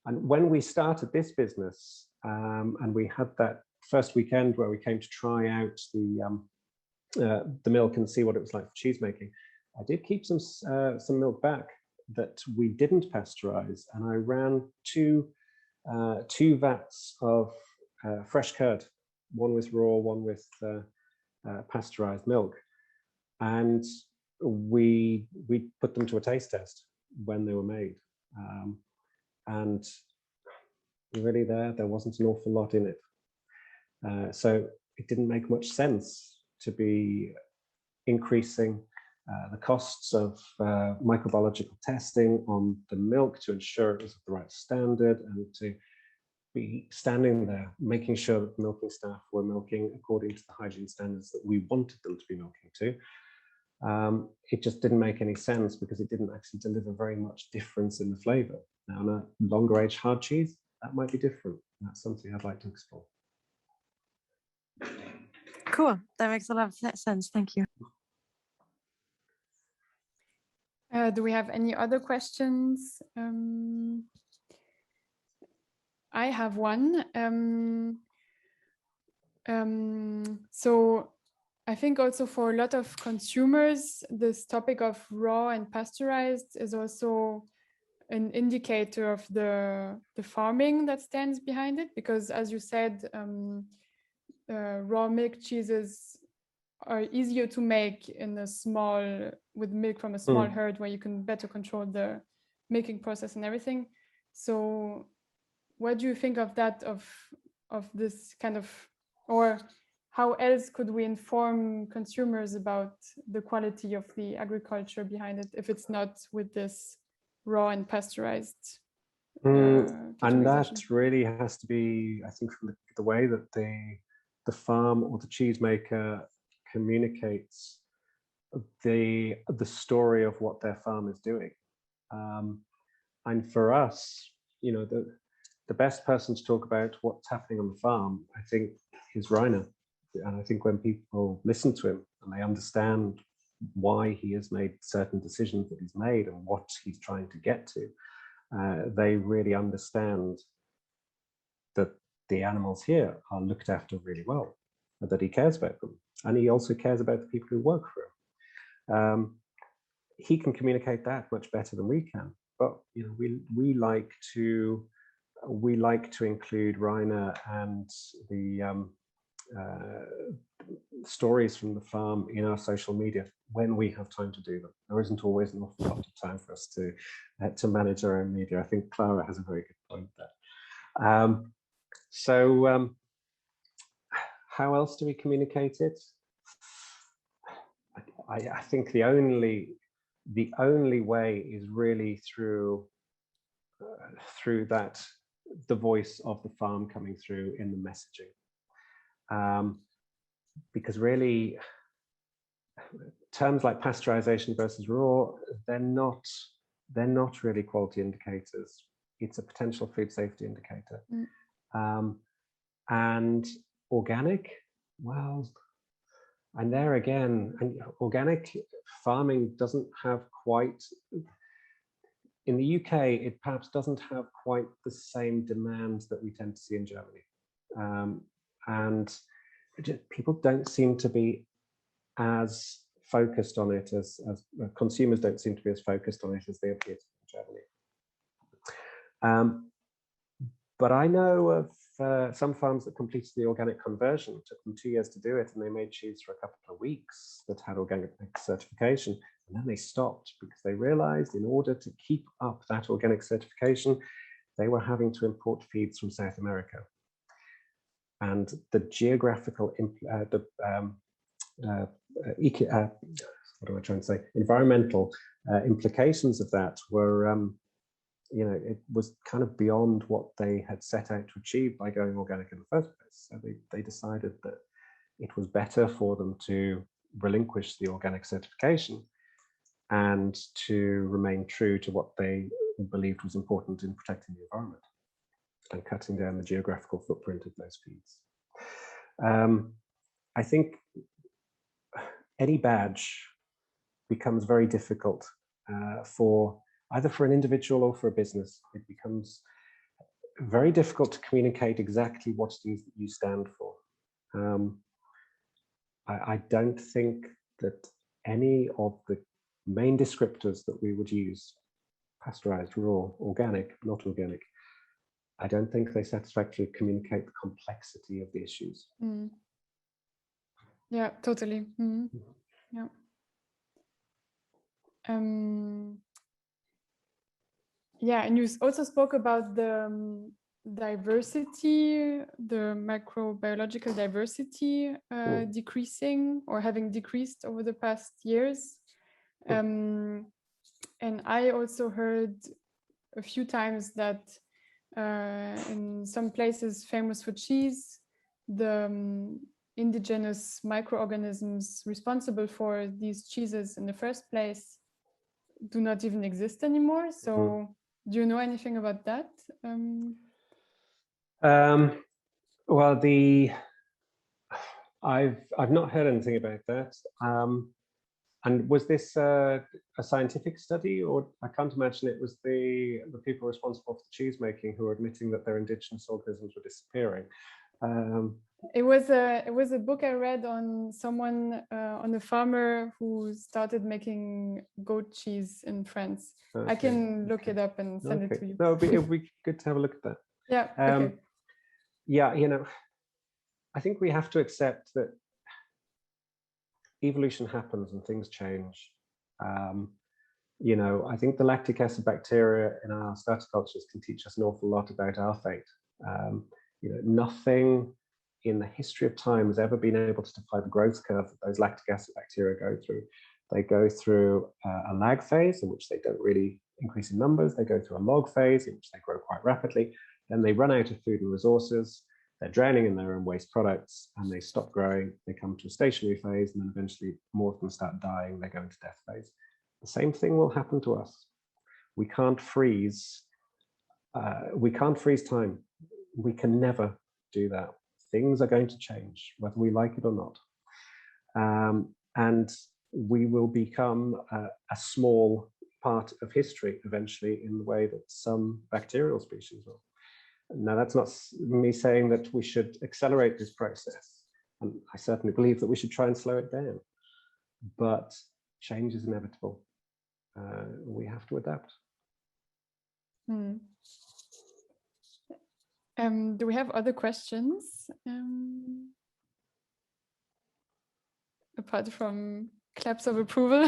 [SPEAKER 2] And when we started this business, and we had that first weekend where we came to try out the milk and see what it was like for cheese making, I did keep some milk back that we didn't pasteurize, and I ran two vats of fresh curd, one with raw, one with pasteurized milk, and we put them to a taste test when they were made, and really there wasn't an awful lot in it, so it didn't make much sense to be increasing the costs of microbiological testing on the milk to ensure it was of the right standard, and to be standing there making sure that the milking staff were milking according to the hygiene standards that we wanted them to be milking to. It just didn't make any sense because it didn't actually deliver very much difference in the flavor. Now, on a longer age hard cheese, that might be different. That's something I'd like to explore.
[SPEAKER 3] Cool. That makes a lot of sense. Thank you.
[SPEAKER 1] Do we have any other questions? I have one. So I think also for a lot of consumers, this topic of raw and pasteurized is also an indicator of the farming that stands behind it, because as you said, raw milk cheeses are easier to make in a small, with milk from a small herd, where you can better control the making process and everything. So what do you think of that, of this kind of, or how else could we inform consumers about the quality of the agriculture behind it if it's not with this raw and pasteurized?
[SPEAKER 2] And that really has to be, I think, from the way that the farm or the cheesemaker communicates the story of what their farm is doing. And for us, you know, the best person to talk about what's happening on the farm, I think, is Rainer. And I think when people listen to him and they understand why he has made certain decisions that he's made and what he's trying to get to, they really understand that the animals here are looked after really well, and that he cares about them. And he also cares about the people who work for him. He can communicate that much better than we can. But you know, we like to include Rainer and the stories from the farm in our social media when we have time to do them. There isn't always an awful lot of time for us to manage our own media. I think Clara has a very good point there. How else do we communicate it? I think the only way is really through that, the voice of the farm coming through in the messaging. Because really, terms like pasteurization versus raw, they're not really quality indicators. It's a potential food safety indicator. And organic, well, and there again, and organic farming doesn't have quite, in the UK, it perhaps doesn't have quite the same demand that we tend to see in Germany. And people don't seem to be as focused on it as consumers don't seem to be as focused on it as they appear to be in Germany. But I know of some farms that completed the organic conversion. It took them 2 years to do it, and they made cheese for a couple of weeks that had organic certification. And then they stopped because they realized in order to keep up that organic certification, they were having to import feeds from South America. And the geographical, environmental implications of that were, you know, it was kind of beyond what they had set out to achieve by going organic in the first place. So they decided that it was better for them to relinquish the organic certification and to remain true to what they believed was important in protecting the environment and cutting down the geographical footprint of those feeds. I think any badge becomes very difficult for either for an individual or for a business. It becomes very difficult to communicate exactly what it is that you stand for. I don't think that any of the main descriptors that we would use, pasteurized, raw, organic, not organic, I don't think they satisfactorily communicate the complexity of the issues.
[SPEAKER 1] Yeah, totally. Yeah. Yeah, and you also spoke about the diversity, the microbiological diversity decreasing or having decreased over the past years. And I also heard a few times that in some places famous for cheese, the indigenous microorganisms responsible for these cheeses in the first place do not even exist anymore. So do you know anything about that?
[SPEAKER 2] Well, I've not heard anything about that. And was this a scientific study, or I can't imagine it was the people responsible for cheese making who were admitting that their indigenous organisms were disappearing?
[SPEAKER 1] It was a book I read on someone, on a farmer who started making goat cheese in France. Okay. I can look it up and send it to you.
[SPEAKER 2] No, it would be good to have a look at that.
[SPEAKER 1] Yeah. Okay.
[SPEAKER 2] Yeah, you know, I think we have to accept that evolution happens and things change. You know, I think the lactic acid bacteria in our starter cultures can teach us an awful lot about our fate. You know, nothing in the history of time has ever been able to defy the growth curve that those lactic acid bacteria go through. They go through a lag phase in which they don't really increase in numbers. They go through a log phase in which they grow quite rapidly. Then they run out of food and resources. They're drowning in their own waste products and they stop growing. They come to a stationary phase, and then eventually more of them start dying. They go into death phase. The same thing will happen to us. We can't freeze. We can't freeze time. We can never do that. Things are going to change, whether we like it or not. And we will become a small part of history eventually in the way that some bacterial species will. Now, that's not me saying that we should accelerate this process. And I certainly believe that we should try and slow it down. But change is inevitable. We have to adapt.
[SPEAKER 1] Do we have other questions? Apart from claps of approval?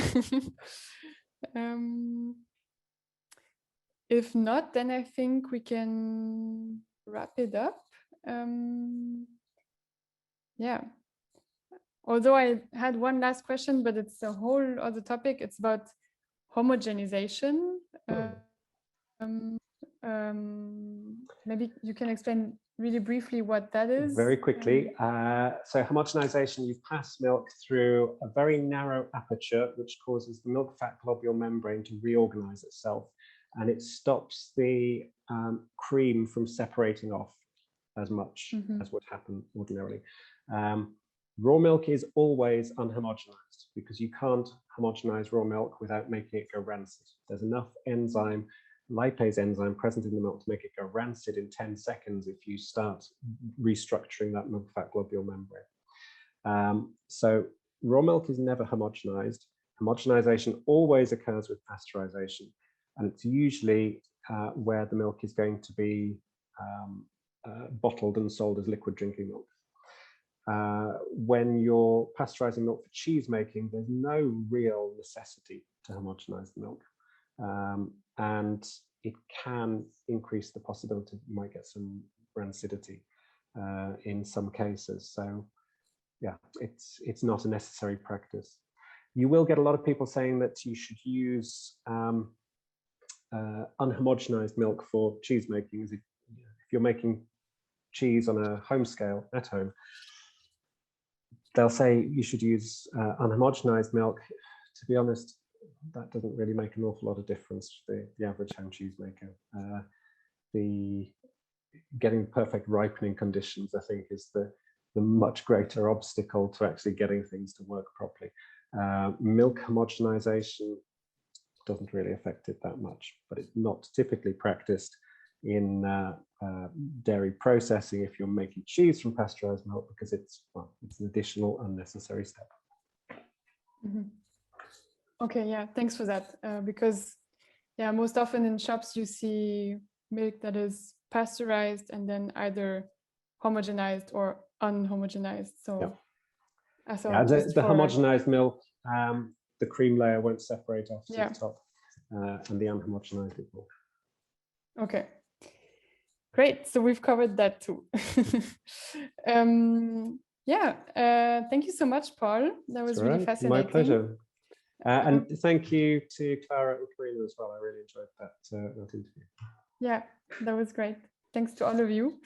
[SPEAKER 1] If not, then I think we can wrap it up. Yeah. Although I had one last question, but it's a whole other topic. It's about homogenization. Maybe you can explain really briefly what that is.
[SPEAKER 2] Very quickly. So homogenization, you pass milk through a very narrow aperture, which causes the milk fat globule membrane to reorganize itself. And it stops the cream from separating off as much as would happen ordinarily. Raw milk is always unhomogenized because you can't homogenize raw milk without making it go rancid. There's enough enzyme, lipase enzyme present in the milk to make it go rancid in 10 seconds if you start restructuring that milk fat globule membrane. So raw milk is never homogenized. Homogenization always occurs with pasteurization. And it's usually where the milk is going to be bottled and sold as liquid drinking milk. When you're pasteurizing milk for cheese making, there's no real necessity to homogenize the milk. And it can increase the possibility that you might get some rancidity in some cases. So yeah, it's not a necessary practice. You will get a lot of people saying that you should use unhomogenized milk for cheese making. If you're making cheese on a home scale at home, they'll say you should use unhomogenized milk. To be honest, that doesn't really make an awful lot of difference to the average home cheese maker. Getting perfect ripening conditions, I think, is the much greater obstacle to actually getting things to work properly. Milk homogenization doesn't really affect it that much, but it's not typically practiced in dairy processing if you're making cheese from pasteurized milk, because it's an additional unnecessary step.
[SPEAKER 1] Okay, yeah, thanks for that. Because yeah, most often in shops you see milk that is pasteurized and then either homogenized or unhomogenized. So
[SPEAKER 2] yeah, the homogenized milk, the cream layer won't separate off to the top, and the unhomogenized it will.
[SPEAKER 1] Okay, great. So we've covered that too. Yeah, thank you so much, Paul. That was really fascinating.
[SPEAKER 2] My pleasure. And thank you to Clara and Karina as well. I really enjoyed that interview.
[SPEAKER 1] Yeah, that was great. Thanks to all of you.